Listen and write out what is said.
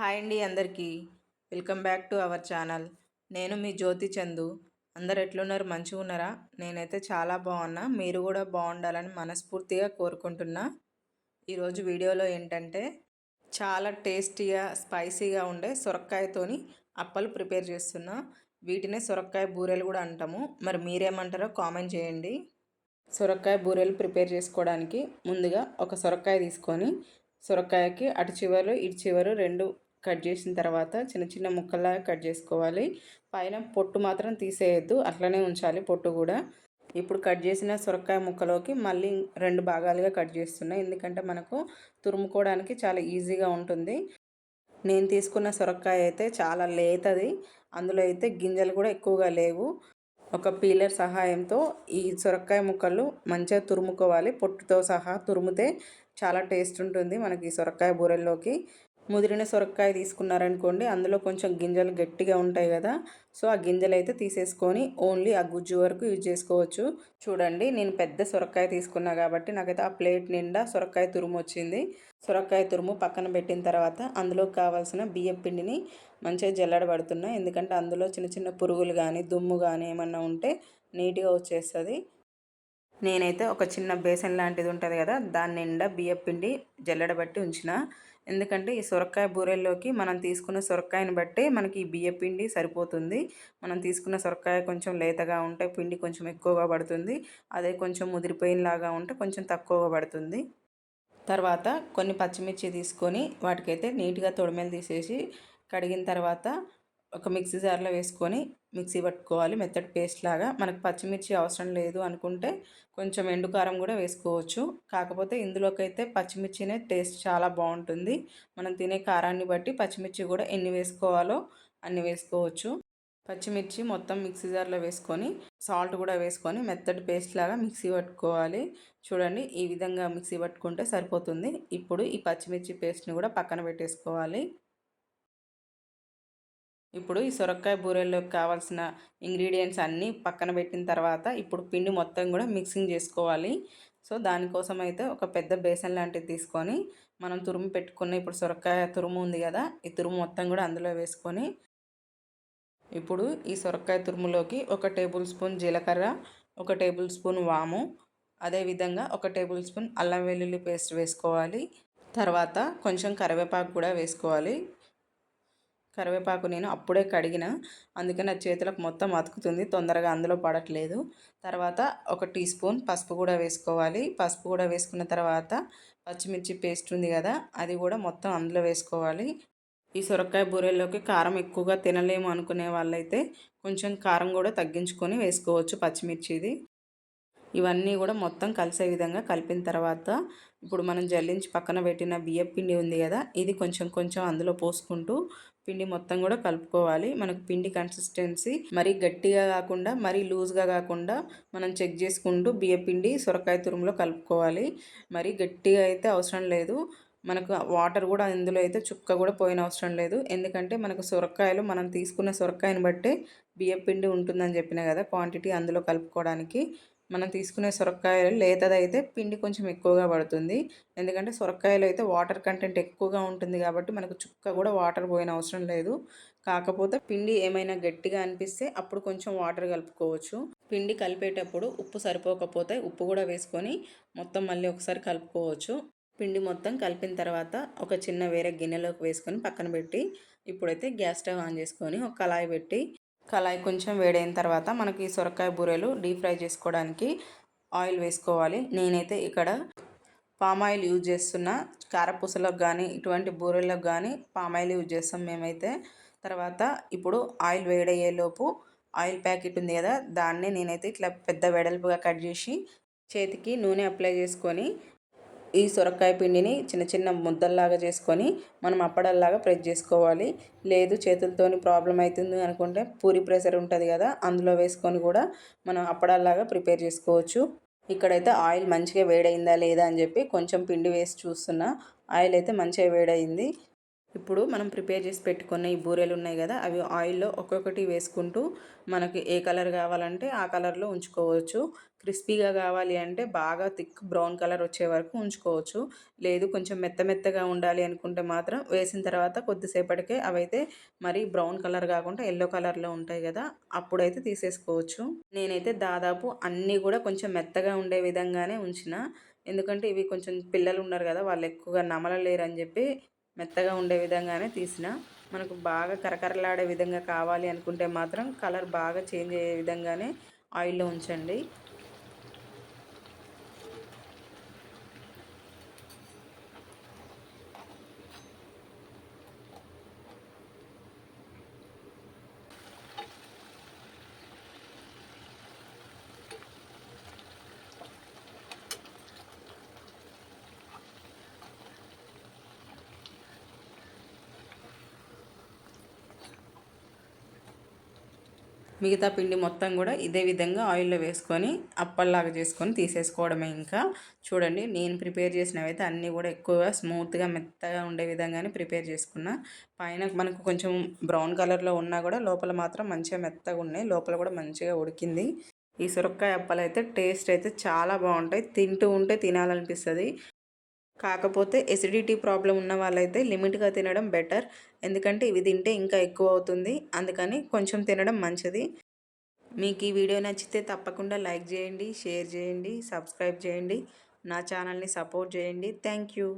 Hi అండి అందరికీ. Welcome back to our channel. నేను మీ జ్యోతి చందు. అందరు ఎట్లున్నారు? మంచిగా ఉన్నారా? నేనైతే చాలా బాగున్నా. మీరు కూడా బాగుండాలని మనస్ఫూర్తిగా కోరుకుంటున్నా. ఈరోజు వీడియోలో ఏంటంటే చాలా టేస్టీగా స్పైసీగా ఉండే సొరకాయతోని అప్పలు ప్రిపేర్ చేస్తున్నా. వీటినే సొరకాయ బూరెలు కూడా అంటాము. మరి మీరేమంటారో కామెంట్ చేయండి. సొరకాయ బూరెలు ప్రిపేర్ చేసుకోవడానికి ముందుగా ఒక సొరకాయ తీసుకొని సొరకాయకి అటు చివరు ఇటు చివరు రెండు కట్ చేసిన తర్వాత చిన్న చిన్న ముక్కల్లాగా కట్ చేసుకోవాలి. పైన పొట్టు మాత్రం తీసేయద్దు, అట్లనే ఉంచాలి పొట్టు కూడా. ఇప్పుడు కట్ చేసిన సొరకాయ ముక్కలోకి మళ్ళీ రెండు భాగాలుగా కట్ చేస్తున్నా, ఎందుకంటే మనకు తురుముకోవడానికి చాలా ఈజీగా ఉంటుంది. నేను తీసుకున్న సొరకాయ అయితే చాలా లేతది, అందులో అయితే గింజలు కూడా ఎక్కువగా లేవు. ఒక పీలర్ సహాయంతో ఈ సొరకాయ ముక్కలు మంచిగా తురుముకోవాలి. పొట్టుతో సహా తురుముతే చాలా టేస్ట్ ఉంటుంది మనకి ఈ సొరకాయ బూరెల్లోకి. ముదిరిన సొరకాయ తీసుకున్నారనుకోండి, అందులో కొంచెం గింజలు గట్టిగా ఉంటాయి కదా, సో ఆ గింజలు అయితే తీసేసుకొని ఓన్లీ ఆ గుజ్జు వరకు యూజ్ చేసుకోవచ్చు. చూడండి, నేను పెద్ద సొరకాయ తీసుకున్నా కాబట్టి నాకైతే ఆ ప్లేట్ నిండా సొరకాయ తురుము వచ్చింది. సొరకాయ తురుము పక్కన పెట్టిన తర్వాత అందులో కావాల్సిన బియ్యం పిండిని మంచిగా జల్లడబడుతున్నా, ఎందుకంటే అందులో చిన్న చిన్న పురుగులు కానీ దుమ్ము కానీ ఏమన్నా ఉంటే నీట్గా వచ్చేస్తుంది. నేనైతే ఒక చిన్న బేసన్ లాంటిది ఉంటుంది కదా, దాని నిండా బియ్యం పిండి జల్లెడబట్టి ఉంచిన. ఎందుకంటే ఈ సొరకాయ బూరెల్లోకి మనం తీసుకున్న సొరకాయని బట్టి మనకి ఈ బియ్యం పిండి సరిపోతుంది. మనం తీసుకున్న సొరకాయ కొంచెం లేతగా ఉంటే పిండి కొంచెం ఎక్కువగా పడుతుంది, అదే కొంచెం ముదిరిపోయినలాగా ఉంటే కొంచెం తక్కువగా పడుతుంది. తర్వాత కొన్ని పచ్చిమిర్చి తీసుకొని వాటికైతే నీట్గా తొడిమెలు తీసేసి కడిగిన తర్వాత ఒక మిక్సీ జార్లో వేసుకొని మిక్సీ పట్టుకోవాలి, మెత్తటి పేస్ట్ లాగా. మనకు పచ్చిమిర్చి అవసరం లేదు అనుకుంటే కొంచెం ఎండుకారం కూడా వేసుకోవచ్చు. కాకపోతే ఇందులోకైతే పచ్చిమిర్చినే టేస్ట్ చాలా బాగుంటుంది. మనం తినే కారాన్ని బట్టి పచ్చిమిర్చి కూడా ఎన్ని వేసుకోవాలో అన్ని వేసుకోవచ్చు. పచ్చిమిర్చి మొత్తం మిక్సీ జార్లో వేసుకొని సాల్ట్ కూడా వేసుకొని మెత్తటి పేస్ట్ లాగా మిక్సీ పట్టుకోవాలి. చూడండి, ఈ విధంగా మిక్సీ పట్టుకుంటే సరిపోతుంది. ఇప్పుడు ఈ పచ్చిమిర్చి పేస్ట్ని కూడా పక్కన పెట్టేసుకోవాలి. ఇప్పుడు ఈ సొరకాయ బూరెల్లోకి కావాల్సిన ఇంగ్రీడియంట్స్ అన్నీ పక్కన పెట్టిన తర్వాత ఇప్పుడు పిండి మొత్తం కూడా మిక్సింగ్ చేసుకోవాలి. సో దానికోసం అయితే ఒక పెద్ద బేసన్ లాంటిది తీసుకొని మనం తురుము పెట్టుకున్న ఇప్పుడు సొరకాయ తురుము ఉంది కదా, ఈ తురుము మొత్తం కూడా అందులో వేసుకొని ఇప్పుడు ఈ సొరకాయ తురుములోకి ఒక టేబుల్ స్పూన్ జీలకర్ర, ఒక టేబుల్ స్పూన్ వాము, అదేవిధంగా ఒక టేబుల్ స్పూన్ అల్లం వెల్లుల్లి పేస్ట్ వేసుకోవాలి. తర్వాత కొంచెం కరివేపాకు కూడా వేసుకోవాలి. కరివేపాకు నేను అప్పుడే కడిగిన, అందుకని నా చేతులకు మొత్తం అతుకుతుంది, తొందరగా అందులో పడట్లేదు. తర్వాత ఒక టీ స్పూన్ పసుపు కూడా వేసుకోవాలి. పసుపు కూడా వేసుకున్న తర్వాత పచ్చిమిర్చి పేస్ట్ ఉంది కదా, అది కూడా మొత్తం అందులో వేసుకోవాలి. ఈ సొరకాయ బూరెల్లోకి కారం ఎక్కువగా తినలేము అనుకునే వాళ్ళైతే కొంచెం కారం కూడా తగ్గించుకొని వేసుకోవచ్చు పచ్చిమిర్చిది. ఇవన్నీ కూడా మొత్తం కలిసే విధంగా కలిపిన తర్వాత ఇప్పుడు మనం జల్లించి పక్కన పెట్టిన బియ్యం పిండి ఉంది కదా, ఇది కొంచెం కొంచెం అందులో పోసుకుంటూ పిండి మొత్తం కూడా కలుపుకోవాలి. మనకు పిండి కన్సిస్టెన్సీ మరీ గట్టిగా కాకుండా మరీ లూజ్గా కాకుండా మనం చెక్ చేసుకుంటూ బియ్యం పిండి సొరకాయ తురుములో కలుపుకోవాలి. మరీ గట్టిగా అయితే అవసరం లేదు, మనకు వాటర్ కూడా ఇందులో అయితే చుక్క కూడా పోయిన అవసరం లేదు. ఎందుకంటే మనకు సొరకాయలు మనం తీసుకున్న సొరకాయని బట్టే బియ్యం పిండి ఉంటుందని చెప్పిన కదా క్వాంటిటీ అందులో కలుపుకోవడానికి. మనం తీసుకునే సొరకాయలు లేతదైతే పిండి కొంచెం ఎక్కువగా పడుతుంది, ఎందుకంటే సొరకాయలు అయితే వాటర్ కంటెంట్ ఎక్కువగా ఉంటుంది కాబట్టి మనకు చుక్క కూడా వాటర్ పోయిన అవసరం లేదు. కాకపోతే పిండి ఏమైనా గట్టిగా అనిపిస్తే అప్పుడు కొంచెం వాటర్ కలుపుకోవచ్చు. పిండి కలిపేటప్పుడు ఉప్పు సరిపోకపోతే ఉప్పు కూడా వేసుకొని మొత్తం మళ్ళీ ఒకసారి కలుపుకోవచ్చు. పిండి మొత్తం కలిపిన తర్వాత ఒక చిన్న వేరే గిన్నెలోకి వేసుకొని పక్కన పెట్టి ఇప్పుడైతే గ్యాస్ స్టవ్ ఆన్ చేసుకొని ఒక కళాయి పెట్టి కళాయి కొంచెం వేడైన తర్వాత మనకి సొరకాయ బూరెలు డీప్ ఫ్రై చేసుకోవడానికి ఆయిల్ వేసుకోవాలి. నేనైతే ఇక్కడ పామ్ ఆయిల్ యూజ్ చేస్తున్నా. కారపూసలకు కానీ ఇటువంటి బూరెలకు కానీ పామ్ ఆయిల్ యూజ్ చేస్తాం మేమైతే. తర్వాత ఇప్పుడు ఆయిల్ వేడయ్యేలోపు ఆయిల్ ప్యాకెట్ ఉంది కదా, దాన్ని నేనైతే ఇట్లా పెద్ద వెడల్పుగా కట్ చేసి చేతికి నూనె అప్లై చేసుకొని ఈ సొరకాయ పిండిని చిన్న చిన్న ముద్దల్లాగా చేసుకొని మనం అప్పడల్లాగా ప్రెస్ చేసుకోవాలి. లేదు చేతులతోని ప్రాబ్లం అవుతుంది అనుకుంటే పూరి ప్రెషర్ ఉంటుంది కదా, అందులో వేసుకొని కూడా మనం అప్పడల్లాగా ప్రిపేర్ చేసుకోవచ్చు. ఇక్కడైతే ఆయిల్ మంచిగా వేడైందా లేదా అని చెప్పి కొంచెం పిండి వేసి చూస్తున్నా. ఆయిల్ అయితే మంచిగా వేడైంది. ఇప్పుడు మనం ప్రిపేర్ చేసి పెట్టుకున్న ఈ బూరెలు ఉన్నాయి కదా, అవి ఆయిల్‌లో ఒక్కొక్కటి వేసుకుంటూ మనకి ఏ కలర్ కావాలంటే ఆ కలర్‌లో ఉంచుకోవచ్చు. క్రిస్పీగా కావాలి అంటే బాగా థిక్ బ్రౌన్ కలర్ వచ్చే వరకు ఉంచుకోవచ్చు. లేదు కొంచెం మెత్త మెత్తగా ఉండాలి అనుకుంటే మాత్రం వేసిన తర్వాత కొద్దిసేపటికే అవైతే మరి బ్రౌన్ కలర్ కాకుండా యెల్లో కలర్‌లో ఉంటాయి కదా, అప్పుడైతే తీసేసుకోవచ్చు. నేనైతే దాదాపు అన్నీ కూడా కొంచెం మెత్తగా ఉండే విధంగానే ఉంచిన. ఎందుకంటే ఇవి కొంచెం పిల్లలు ఉన్నారు కదా, వాళ్ళు ఎక్కువగా నమలలేరని చెప్పి మెత్తగా ఉండే విధంగానే తీసిన. మనకు బాగా కరకరలాడే విధంగా కావాలి అనుకుంటే మాత్రం కలర్ బాగా చేంజ్ అయ్యే విధంగానే ఆయిల్‌లో ఉంచండి. మిగతా పిండి మొత్తం కూడా ఇదే విధంగా ఆయిల్‌లో వేసుకొని అప్పల్లాగా చేసుకొని తీసేసుకోవడమే ఇంకా. చూడండి నేను ప్రిపేర్ చేసినవైతే అన్నీ కూడా ఎక్కువగా స్మూత్‌గా మెత్తగా ఉండే విధంగానే ప్రిపేర్ చేసుకున్నా. పైన మనకు కొంచెం బ్రౌన్ కలర్‌లో ఉన్నా కూడా లోపల మాత్రం మంచిగా మెత్తగా ఉన్నాయి. లోపల కూడా మంచిగా ఉడికింది. ఈ సొరకాయ అప్పలైతే టేస్ట్ అయితే చాలా బాగుంటాయి. తింటూ ఉంటే తినాలనిపిస్తది. కాకపోతే ఎసిడిటీ ప్రాబ్లమ్ ఉన్న వాళ్ళైతే లిమిట్‌గా తినడం బెటర్. ఎందుకంటే ఇవి తింటే ఇంకా ఎక్కువ అవుతుంది. అందుకని కొంచెం తినడం మంచిది. మీకు ఈ వీడియో నచ్చితే తప్పకుండా లైక్ చేయండి, షేర్ చేయండి, సబ్స్క్రైబ్ చేయండి. నా ఛానల్‌ని సపోర్ట్ చేయండి. Thank you.